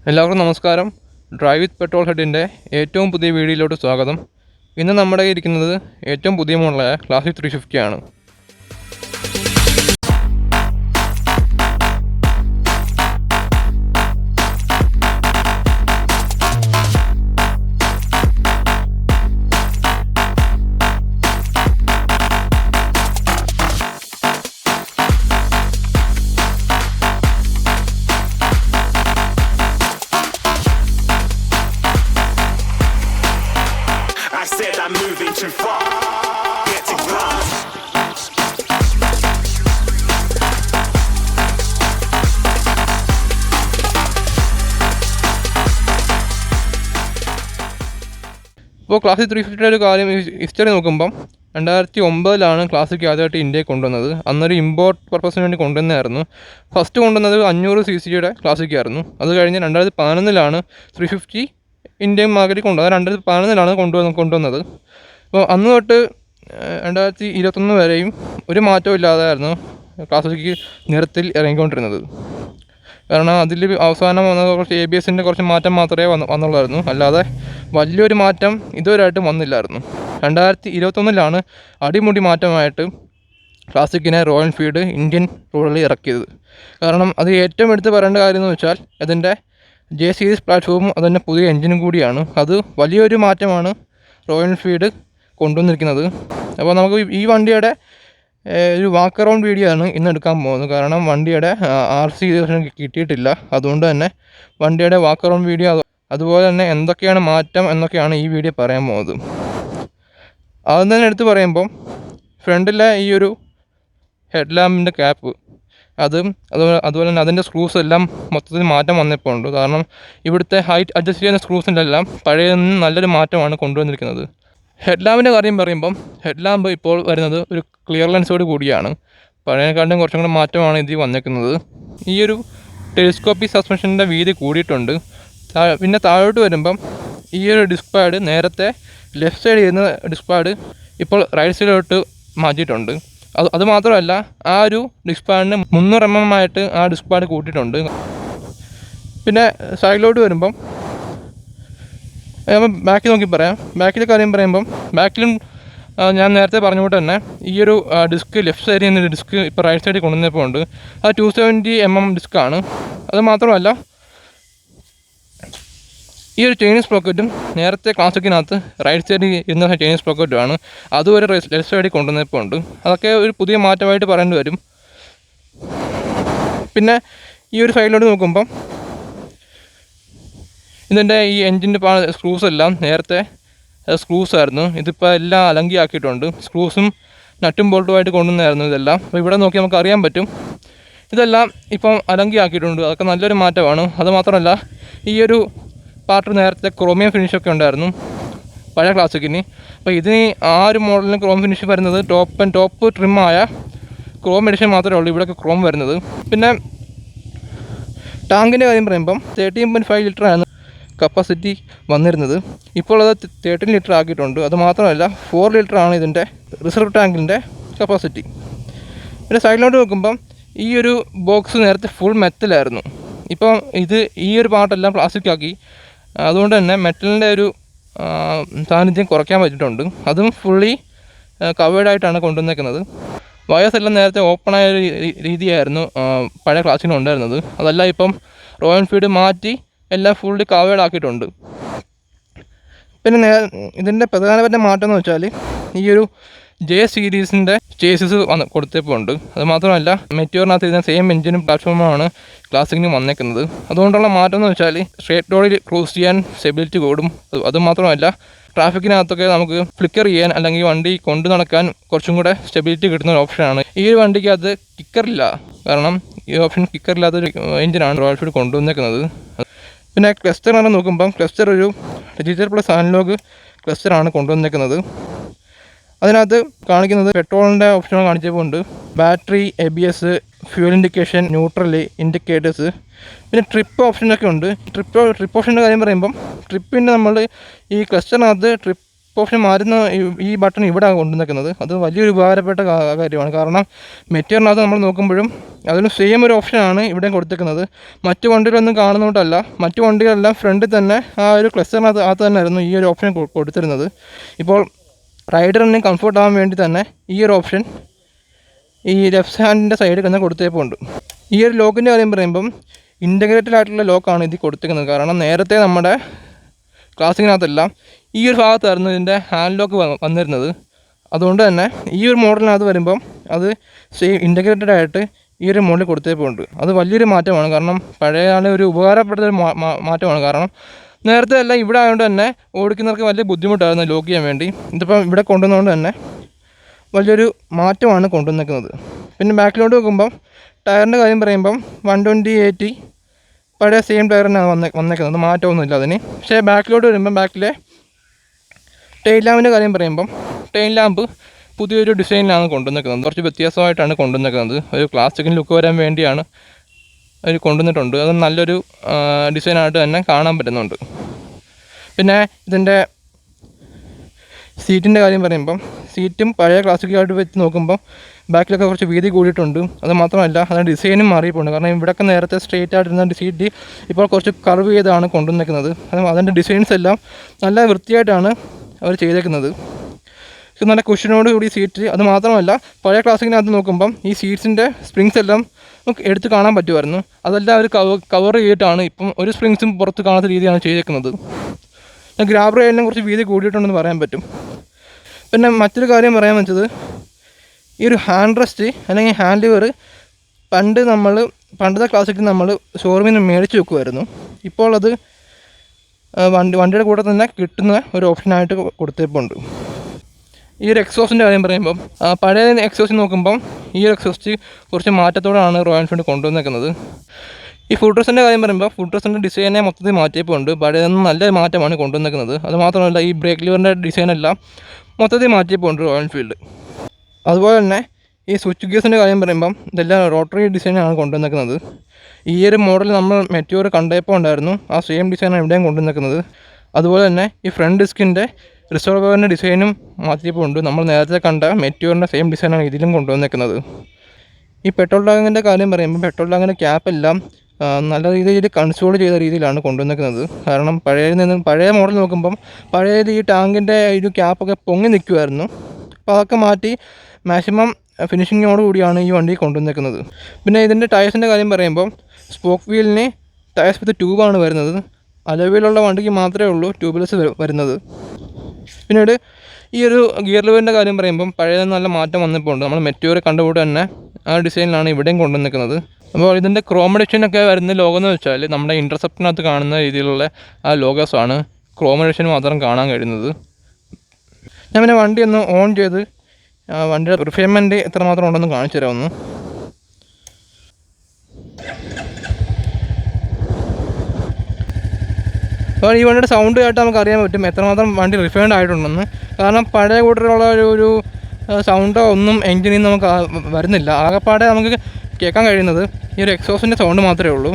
എല്ലാവർക്കും നമസ്കാരം. ഡ്രൈവ് വിത്ത് പെട്രോൾ ഹെഡിൻ്റെ ഏറ്റവും പുതിയ വീഡിയോയിലോട്ട് സ്വാഗതം. ഇന്ന് നമ്മുടെ ഇരിക്കുന്നത് ഏറ്റവും പുതിയ മോഡലായ ക്ലാസിക് 350 ആണ്. ഇപ്പോൾ ക്ലാസിക് 350 ഒരു കാര്യം ഹിസ്റ്ററി നോക്കുമ്പം 2009 ക്ലാസിക് ആദ്യമായിട്ട് ഇന്ത്യയിൽ കൊണ്ടുവന്നത്. അന്നൊരു ഇമ്പോർട്ട് പർപ്പസിന് വേണ്ടി കൊണ്ടുവന്നതായിരുന്നു. ഫസ്റ്റ് കൊണ്ടുവന്നത് 500 cc ക്ലാസിക് ആയിരുന്നു. അത് കഴിഞ്ഞ് 2011 350 ഇന്ത്യൻ മാർക്കറ്റിൽ കൊണ്ടുവന്നത്. 2011 കൊണ്ടുവന്നത്. അപ്പോൾ അന്ന് തൊട്ട് 2021 വരെയും ഒരു മാറ്റവും ഇല്ലാതായിരുന്നു ക്ലാസിക് നിരത്തിൽ ഇറങ്ങിക്കൊണ്ടിരുന്നത്. കാരണം അതിൽ അവസാനം വന്ന കുറച്ച് ABSൻ്റെ കുറച്ച് മാറ്റം മാത്രമേ വന്നുള്ളായിരുന്നു. അല്ലാതെ വലിയൊരു മാറ്റം ഇതുവരെയായിട്ടും വന്നില്ലായിരുന്നു. 2021 അടിമുടി മാറ്റമായിട്ട് ക്ലാസിക്കിനെ റോയൽ എൻഫീൽഡ് ഇന്ത്യൻ റോഡിൽ ഇറക്കിയത്. കാരണം അത് ഏറ്റവും എടുത്ത് പറയേണ്ട കാര്യം എന്ന് വെച്ചാൽ അതിൻ്റെ J സീരീസ് പ്ലാറ്റ്ഫോമും അതിൻ്റെ പുതിയ എൻജിനും കൂടിയാണ്. അത് വലിയൊരു മാറ്റമാണ് റോയൽ എൻഫീൽഡ് കൊണ്ടുവന്നിരിക്കുന്നത്. അപ്പോൾ നമുക്ക് ഈ വണ്ടിയുടെ ഒരു വാക്ക് അറൗണ്ട് വീഡിയോ ആണ് ഇന്ന് എടുക്കാൻ പോകുന്നത്. കാരണം വണ്ടിയുടെ RC കിട്ടിയിട്ടില്ല. അതുകൊണ്ട് തന്നെ വണ്ടിയുടെ വാക്ക് അറൗണ്ട് വീഡിയോ, അതുപോലെ തന്നെ എന്തൊക്കെയാണ് മാറ്റം എന്നൊക്കെയാണ് ഈ വീഡിയോ പറയാൻ പോകുന്നത്. ആദ്യം തന്നെ എടുത്ത് പറയുമ്പം ഫ്രണ്ടിലെ ഈ ഒരു ഹെഡ് ലാമ്പിൻ്റെ ക്യാപ്പ് അതുപോലെ തന്നെ അതിൻ്റെ സ്ക്രൂസ് എല്ലാം മൊത്തത്തിൽ മാറ്റം വന്നപ്പോൾ ഉണ്ട്. കാരണം ഇവിടുത്തെ ഹൈറ്റ് അഡ്ജസ്റ്റ് ചെയ്യുന്ന സ്ക്രൂസിൻ്റെ എല്ലാം പഴയതിൽ നിന്ന് നല്ലൊരു മാറ്റമാണ് കൊണ്ടുവന്നിരിക്കുന്നത്. ഹെഡ് ലാമ്പിൻ്റെ കാര്യം പറയുമ്പം ഹെഡ് ലാമ്പ് ഇപ്പോൾ വരുന്നത് ഒരു ക്ലിയർ ലെൻസോട് കൂടിയാണ്. പഴയതിനെക്കാട്ടും കുറച്ചും കൂടെ മാറ്റമാണ് ഇതിൽ വന്നിരിക്കുന്നത്. ഈ ഒരു ടെലിസ്കോപ്പിക് സസ്പെൻഷൻ്റെ വീതി കൂടിയിട്ടുണ്ട്. പിന്നെ താഴോട്ട് വരുമ്പം ഈ ഒരു ഡിസ്ക് പാഡ് നേരത്തെ ലെഫ്റ്റ് സൈഡ് ചെയ്യുന്ന ഡിസ്ക് പാഡ് ഇപ്പോൾ റൈറ്റ് സൈഡിലോട്ട് മാറ്റിയിട്ടുണ്ട്. അത് മാത്രമല്ല ആ ഒരു ഡിസ്ക് പാഡിന് 300 mm ആയിട്ട് ആ ഡിസ്ക് പാഡ് കൂട്ടിയിട്ടുണ്ട്. പിന്നെ സൈഡിലോട്ട് വരുമ്പം ബാക്കിൽ നോക്കി പറയാം. ബാക്കിലെ കാര്യം പറയുമ്പം ബാക്കിലും ഞാൻ നേരത്തെ പറഞ്ഞ പോലെ തന്നെ ഈ ഒരു ഡിസ്ക് ലെഫ്റ്റ് സൈഡിൽ നിന്ന് ഡിസ്ക് ഇപ്പോൾ റൈറ്റ് സൈഡിൽ കൊണ്ടുവന്നപ്പോൾ ഉണ്ട്. അത് 270 mm ഡിസ്ക്കാണ്. അത് മാത്രമല്ല ഈ ഒരു ചൈനീസ് പ്രോക്കറ്റും നേരത്തെ ക്ലാസിക്കിനകത്ത് റൈറ്റ് സൈഡിൽ ഇരുന്ന ചൈനീസ് പ്രോക്കറ്റുമാണ്. അതുവരെ ലെഫ്റ്റ് സൈഡിൽ കൊണ്ടുവന്നപ്പോൾ ഉണ്ട്. അതൊക്കെ ഒരു പുതിയ മാറ്റമായിട്ട് പറയേണ്ടി വരും. പിന്നെ ഈ ഒരു സൈഡിലോട്ട് നോക്കുമ്പം ഇതിൻ്റെ ഈ എൻജിൻ്റെ സ്ക്രൂസ് എല്ലാം നേരത്തെ സ്ക്രൂസ് ആയിരുന്നു. ഇതിപ്പോൾ എല്ലാം അലങ്കിയാക്കിയിട്ടുണ്ട്. സ്ക്രൂസും നട്ടും ബോൾട്ടുമായിട്ട് കൊണ്ടുവന്നായിരുന്നു ഇതെല്ലാം. അപ്പോൾ ഇവിടെ നോക്കി നമുക്ക് അറിയാൻ പറ്റും ഇതെല്ലാം ഇപ്പം അലങ്കിയാക്കിയിട്ടുണ്ട്. അതൊക്കെ നല്ലൊരു മാറ്റമാണ്. അതുമാത്രമല്ല ഈ ഒരു പാർട്ട് നേരത്തെ ക്രോമിയം ഫിനിഷൊക്കെ ഉണ്ടായിരുന്നു പഴയ ക്ലാസിക്കിന്. അപ്പോൾ ഇതിന് ആ ഒരു മോഡലിന് ക്രോം ഫിനിഷ് വരുന്നത് ടോപ്പ് ട്രിമ്മായ ക്രോം എഡിഷൻ മാത്രമേ ഉള്ളൂ ഇവിടെയൊക്കെ ക്രോം വരുന്നത്. പിന്നെ ടാങ്കിൻ്റെ കാര്യം പറയുമ്പം 13.5 ലിറ്ററാണ് കപ്പാസിറ്റി വന്നിരുന്നത്. ഇപ്പോൾ അത് 13 ലിറ്റർ ആക്കിയിട്ടുണ്ട്. അതുമാത്രമല്ല 4 ലിറ്ററാണ് ഇതിൻ്റെ റിസർവ് ടാങ്കിൻ്റെ കപ്പാസിറ്റി. പിന്നെ സൈഡിലോട്ട് നോക്കുമ്പം ഈ ഒരു ബോക്സ് നേരത്തെ ഫുൾ മെറ്റലായിരുന്നു. ഇപ്പം ഈ ഒരു പാർട്ടെല്ലാം പ്ലാസ്റ്റിക് ആക്കി. അതുകൊണ്ട് തന്നെ മെറ്റലിൻ്റെ ഒരു സാന്നിധ്യം കുറയ്ക്കാൻ പറ്റിയിട്ടുണ്ട്. അതും ഫുള്ളി കവേർഡായിട്ടാണ് കൊണ്ടുവന്നേക്കുന്നത്. വയേഴ്സ് എല്ലാം നേരത്തെ ഓപ്പണായ രീതിയായിരുന്നു പഴയ ക്ലാസ്സിന് ഉണ്ടായിരുന്നത്. അതല്ല ഇപ്പം റോയൽ എൻഫീൽഡ് മാറ്റി എല്ലാം ഫുള്ളി കവേർഡാക്കിയിട്ടുണ്ട്. പിന്നെ ഇതിൻ്റെ പ്രധാനപ്പെട്ട മാറ്റം എന്ന് വെച്ചാൽ ഈ ഒരു J സീരീസിൻ്റെ ചേസിസ് കൊടുത്തപ്പോൾ ഉണ്ട്. അതുമാത്രമല്ല മെറ്റീരിയലിനകത്ത് ഇരുന്ന സെയിം എഞ്ചിനും പ്ലാറ്റ്ഫോമാണ് ക്ലാസിക്കിന് വന്നേക്കുന്നത്. അതുകൊണ്ടുള്ള മാറ്റം എന്ന് വെച്ചാൽ സ്ട്രേറ്റ് റോഡിൽ ക്രൂസ് ചെയ്യാൻ സ്റ്റെബിലിറ്റി കൂടും. അതുമാത്രമല്ല ട്രാഫിക്കിനകത്തൊക്കെ നമുക്ക് ഫ്ലിക്കർ ചെയ്യാൻ അല്ലെങ്കിൽ വണ്ടി കൊണ്ടു നടക്കാൻ കുറച്ചും കൂടെ സ്റ്റെബിലിറ്റി കിട്ടുന്ന ഒരു ഓപ്ഷനാണ്. ഈ ഒരു വണ്ടിക്ക് അത് കിക്കറില്ല. കാരണം ഈ ഓപ്ഷൻ കിക്കറില്ലാത്തൊരു എഞ്ചിനാണ് റോയൽ എൻഫീൽഡ് കൊണ്ടുവന്നേക്കുന്നത്. പിന്നെ ക്ലസ്റ്റർ എന്ന് നോക്കുമ്പം ക്ലസ്റ്റർ ഒരു ഡിജിറ്റൽ പ്ലസ് അനലോഗ് ക്ലസ്റ്ററാണ് കൊണ്ടുവന്നേക്കുന്നത്. അതിനകത്ത് കാണിക്കുന്നത് പെട്രോളിൻ്റെ ഓപ്ഷൻ കാണിച്ചപ്പോൾ ഉണ്ട്. Battery, ABS, fuel indication, neutral indicators, പിന്നെ ട്രിപ്പ് ഓപ്ഷനൊക്കെ ഉണ്ട്. ട്രിപ്പ് ഓപ്ഷൻ്റെ കാര്യം പറയുമ്പം ട്രിപ്പിൻ്റെ നമ്മൾ ഈ ക്ലസ്റ്ററിനകത്ത് ഓപ്ഷൻ മാറ്റുന്ന ഈ ബട്ടൺ ഇവിടെ കൊണ്ടുവന്നിരിക്കുന്നത് അത് വലിയൊരു ഉപകാരപ്പെട്ട കാര്യമാണ്. കാരണം മെറ്റീരിയലിനകത്ത് നമ്മൾ നോക്കുമ്പോഴും അതിന് സെയിം ഒരു ഓപ്ഷനാണ് ഇവിടെ കൊടുത്തിരിക്കുന്നത്. മറ്റു വണ്ടികളൊന്നും കാണുന്നതുകൊണ്ടല്ല, മറ്റു വണ്ടികളെല്ലാം ഫ്രണ്ടിൽ തന്നെ ആ ഒരു ക്ലസ്റ്ററിനകത്ത് തന്നെ ആയിരുന്നു ഈ ഒരു ഓപ്ഷൻ കൊടുത്തിരുന്നത്. ഇപ്പോൾ റൈഡറിന് കംഫർട്ട് ആവാൻ വേണ്ടി തന്നെ ഈ ഒരു ഓപ്ഷൻ ഈ ലെഫ്റ്റ് ഹാൻഡിൻ്റെ സൈഡിൽ തന്നെ കൊടുത്തേപ്പുണ്ട്. ഈ ഒരു ലോക്കിൻ്റെ കാര്യം പറയുമ്പം ഇൻ്റഗ്രേറ്റഡ് ആയിട്ടുള്ള ലോക്കാണ് ഇതിൽ കൊടുത്തിരിക്കുന്നത്. കാരണം നേരത്തെ നമ്മുടെ ക്ലാസിക്കിനകത്തെല്ലാം ഈ ഒരു ഭാഗത്തായിരുന്നു ഇതിൻ്റെ ഹാൻഡ് ലോക്ക് വന്നിരുന്നത്. അതുകൊണ്ട് തന്നെ ഈ ഒരു മോഡലിനകത്ത് വരുമ്പം അത് സെയിം ഇൻ്റഗ്രേറ്റഡ് ആയിട്ട് ഈ ഒരു മോഡൽ കൊടുത്തേപ്പുണ്ട്. അത് വലിയൊരു മാറ്റമാണ്. കാരണം പഴയ ഒരു ഉപകാരപ്പെട്ടൊരു മാറ്റമാണ്. കാരണം നേരത്തെ എല്ലാം ഇവിടെ ആയതുകൊണ്ട് തന്നെ ഓടിക്കുന്നവർക്ക് വലിയ ബുദ്ധിമുട്ടായിരുന്നു ലോക്ക് ചെയ്യാൻ വേണ്ടി. ഇതിപ്പം ഇവിടെ കൊണ്ടുവന്നതുകൊണ്ട് തന്നെ വലിയൊരു മാറ്റമാണ് കൊണ്ടുവന്നിരിക്കുന്നത്. പിന്നെ ബാക്കിലോട്ട് നോക്കുമ്പം ടയറിൻ്റെ കാര്യം പറയുമ്പം 120/80 പഴയ സെയിം ടയർ തന്നെയാണ് വന്നേക്കുന്നത്, മാറ്റമൊന്നുമില്ല അതിന്. പക്ഷേ ബാക്കിലോട്ട് വരുമ്പം ബാക്കിലെ ടെയിൽ ലാമ്പിൻ്റെ കാര്യം പറയുമ്പം ടെയിൽ ലാമ്പ് പുതിയൊരു ഡിസൈനിലാണ് കൊണ്ടുവന്നിരിക്കുന്നത്. കുറച്ച് വ്യത്യാസമായിട്ടാണ് കൊണ്ടുവന്നിരിക്കുന്നത്. ഒരു ക്ലാസിക്കൽ ലുക്ക് വരാൻ വേണ്ടിയാണ് അവർ കൊണ്ടുവന്നിട്ടുണ്ട്. അത് നല്ലൊരു ഡിസൈനായിട്ട് തന്നെ കാണാൻ പറ്റുന്നുണ്ട്. പിന്നെ ഇതിൻ്റെ സീറ്റിൻ്റെ കാര്യം പറയുമ്പം സീറ്റും പഴയ ക്ലാസിക്കായിട്ട് വെച്ച് നോക്കുമ്പോൾ ബാക്കിലൊക്കെ കുറച്ച് വീതി കൂടിയിട്ടുണ്ട്. അത് മാത്രമല്ല അതിൻ്റെ ഡിസൈനും മാറിയിട്ടുണ്ട്. കാരണം ഇവിടെയൊക്കെ നേരത്തെ സ്ട്രെയിറ്റ് ആയിട്ടിരുന്ന സീറ്റ് ഇപ്പോൾ കുറച്ച് കർവ് ചെയ്താണ് കൊണ്ടുവന്നിരിക്കുന്നത്. അതിൻ്റെ ഡിസൈൻസ് എല്ലാം നല്ല വൃത്തിയായിട്ടാണ് അവർ ചെയ്തേക്കുന്നത്. നല്ല കുഷനോട് കൂടി സീറ്റ്. അത് മാത്രമല്ല പഴയ ക്ലാസിക്കിനകത്ത് നോക്കുമ്പം ഈ സീറ്റ്സിൻ്റെ സ്പ്രിങ്സ് എല്ലാം നമുക്ക് എടുത്ത് കാണാൻ പറ്റുമായിരുന്നു. അതെല്ലാം അവർ കവർ ചെയ്തിട്ടാണ് ഇപ്പം ഒരു സ്പ്രിങ്സും പുറത്ത് കാണാത്ത രീതിയാണ് ചെയ്തേക്കുന്നത്. ഗ്രാബ് റെയിലിനും കുറച്ച് വീതി കൂടിയിട്ടുണ്ടെന്ന് പറയാൻ പറ്റും. പിന്നെ മറ്റൊരു കാര്യം പറയാൻ വെച്ചത് ഈ ഒരു ഹാൻഡ് റെസ്റ്റ് അല്ലെങ്കിൽ ഹാൻഡ് ലിവർ പണ്ടത്തെ ക്ലാസ്സിക്കിൽ നമ്മൾ ഷോറൂമിൽ നിന്ന് മേടിച്ച് വെക്കുമായിരുന്നു. ഇപ്പോൾ അത് വണ്ടിയുടെ കൂടെ തന്നെ കിട്ടുന്ന ഒരു ഓപ്ഷനായിട്ട് കൊടുത്തിട്ടുണ്ട്. ഈ ഒരു എക്സോസിൻ്റെ കാര്യം പറയുമ്പം പഴയ എക്സോസ്റ്റ് നോക്കുമ്പം ഈ ഒരു എക്സോസ്റ്റ് കുറച്ച് മാറ്റത്തോടാണ് റോയൽ എൻഫീൽഡ് കൊണ്ടുവന്നേക്കുന്നത്. ഈ ഫുഡ് ഡ്രസ്സിൻ്റെ കാര്യം പറയുമ്പോൾ ഫുഡ് ഡ്രസ്സിൻ്റെ ഡിസൈനെ മൊത്തത്തിൽ മാറ്റിയപ്പോഴുണ്ട്. പഴയതൊന്നും നല്ല മാറ്റമാണ് കൊണ്ടുവന്നേക്കുന്നത്. അത് മാത്രമല്ല ഈ ബ്രേക്ക് ലിവറിൻ്റെ ഡിസൈനെല്ലാം മൊത്തത്തിൽ മാറ്റിയപ്പോഴുണ്ട് റോയൽ എൻഫീൽഡ്. അതുപോലെ തന്നെ ഈ സ്വിച്ച് ഗിയർസിൻ്റെ കാര്യം പറയുമ്പം ഇതെല്ലാം റോട്ടറി ഡിസൈനാണ് കൊണ്ടുവന്നേക്കുന്നത്. ഈ ഒരു മോഡൽ നമ്മൾ മെറ്റീരിയൽ കണ്ടപ്പോൾ ഉണ്ടായിരുന്നു, ആ സെയിം ഡിസൈനാണ് ഇവിടെയും കൊണ്ടുവന്നേക്കുന്നത്. അതുപോലെ തന്നെ ഈ ഫ്രണ്ട് ഡിസ്കിൻ്റെ റിസർവറിൻ്റെ ഡിസൈനും മാറ്റിയപ്പോൾ ഉണ്ട്. നമ്മൾ നേരത്തെ കണ്ട മെറ്റീരിയലിൻ്റെ സെയിം ഡിസൈനാണ് ഇതിലും കൊണ്ടുവന്നേക്കുന്നത്. ഈ പെട്രോൾ ടാങ്കിൻ്റെ കാര്യം പറയുമ്പോൾ പെട്രോൾ ടാങ്കിൻ്റെ ക്യാപ്പെല്ലാം നല്ല രീതിയിൽ കൺസോൾ ചെയ്ത രീതിയിലാണ് കൊണ്ടുവന്നിരിക്കുന്നത്. കാരണം പഴയ മോഡൽ നോക്കുമ്പം പഴയത് ഈ ടാങ്കിൻ്റെ ഒരു ക്യാപ്പൊക്കെ പൊങ്ങി നിൽക്കുമായിരുന്നു. അപ്പോൾ അതൊക്കെ മാറ്റി മാക്സിമം ഫിനിഷിങ്ങോട് കൂടിയാണ് ഈ വണ്ടി കൊണ്ടുവന്നിരിക്കുന്നത്. പിന്നെ ഇതിൻ്റെ ടയർസിൻ്റെ കാര്യം പറയുമ്പോൾ സ്പോക്ക് വീലിന് ടയർസ് വിത്ത് ട്യൂബാണ് വരുന്നത്. അലോയിലുള്ള വണ്ടിക്ക് മാത്രമേ ഉള്ളൂ ട്യൂബ്ലെസ് വരുന്നത്. പിന്നീട് ഈ ഒരു ഗിയർ ലിവറിൻ്റെ കാര്യം പറയുമ്പം പഴയ നല്ല മാറ്റം വന്നപ്പോൾ ഉണ്ട്. നമ്മൾ മെറ്റീരിയൽ കണ്ടുകൂടെ തന്നെ ആ ഡിസൈനിലാണ് ഇവിടെയും കൊണ്ടുവന്നിരിക്കുന്നത്. അപ്പോൾ ഇതിൻ്റെ ക്രോം എഡിഷനൊക്കെ വരുന്ന ലോഗോ എന്ന് വെച്ചാൽ നമ്മുടെ ഇൻ്റർസെപ്റ്റിനകത്ത് കാണുന്ന രീതിയിലുള്ള ആ ലോഗോസാണ് ക്രോം എഡിഷൻ മാത്രം കാണാൻ കഴിയുന്നത്. ഞാൻ പിന്നെ വണ്ടി ഒന്ന് ഓൺ ചെയ്ത് വണ്ടിയുടെ റിഫൈൻമെൻറ്റ് എത്രമാത്രം ഉണ്ടെന്ന് കാണിച്ചു തരാമെന്ന്. അപ്പോൾ ഈ വണ്ടിയുടെ സൗണ്ട് കേട്ട് നമുക്ക് അറിയാൻ പറ്റും എത്രമാത്രം വണ്ടി റിഫൈൻഡ് ആയിട്ടുണ്ടെന്ന്. കാരണം പഴയ കൂട്ടത്തിലുള്ള ഒരു സൗണ്ടോ ഒന്നും എൻജിനിൽ നിന്ന് നമുക്ക് വരുന്നില്ല. ആകെപ്പാടെ നമുക്ക് കേൾക്കാൻ കഴിയുന്നത് ഈ ഒരു എക്സോസിൻ്റെ സൗണ്ട് മാത്രമേ ഉള്ളൂ.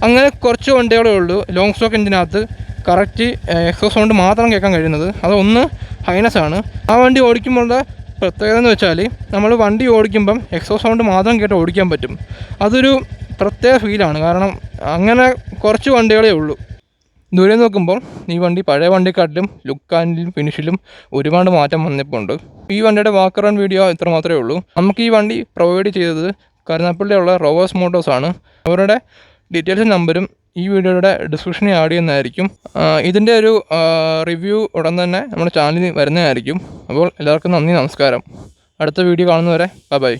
അങ്ങനെ കുറച്ച് വണ്ടികളേ ഉള്ളൂ ലോങ് സ്റ്റോക്ക് എൻജിനകത്ത് കറക്റ്റ് എക്സോസ് സൗണ്ട് മാത്രം കേൾക്കാൻ കഴിയുന്നത്. അതൊന്ന് ഹൈനസ്സാണ്. ആ വണ്ടി ഓടിക്കുമ്പോഴുള്ള പ്രത്യേകത എന്ന് വെച്ചാൽ നമ്മൾ വണ്ടി ഓടിക്കുമ്പം എക്സോസ് സൗണ്ട് മാത്രം കേട്ട് ഓടിക്കാൻ പറ്റും. അതൊരു പ്രത്യേക ഫീലാണ്. കാരണം അങ്ങനെ കുറച്ച് വണ്ടികളേ ഉള്ളൂ. ദൂരെ നോക്കുമ്പോൾ ഈ വണ്ടി പഴയ വണ്ടിക്കാട്ടിലും ലുക്ക് ആൻഡിലും ഫിനിഷിലും ഒരുപാട് മാറ്റം വന്നിപ്പോൾ ഉണ്ട്. ഈ വണ്ടിയുടെ വാക്ക് റൺ വീഡിയോ ഇത്ര മാത്രമേ ഉള്ളൂ. നമുക്ക് ഈ വണ്ടി പ്രൊവൈഡ് ചെയ്തത് കരുനാഗപ്പള്ളിയുള്ള റോവേഴ്സ് മോട്ടോഴ്സാണ്. അവരുടെ ഡീറ്റെയിൽസും നമ്പരും ഈ വീഡിയോയുടെ ഡിസ്ക്രിപ്ഷനിൽ ആഡ് ചെയ്യുന്നതായിരിക്കും. ഇതിൻ്റെ ഒരു റിവ്യൂ ഉടൻ തന്നെ നമ്മുടെ ചാനലിൽ വരുന്നതായിരിക്കും. അപ്പോൾ എല്ലാവർക്കും നന്ദി, നമസ്കാരം. അടുത്ത വീഡിയോ കാണുന്നവരെ ബൈ.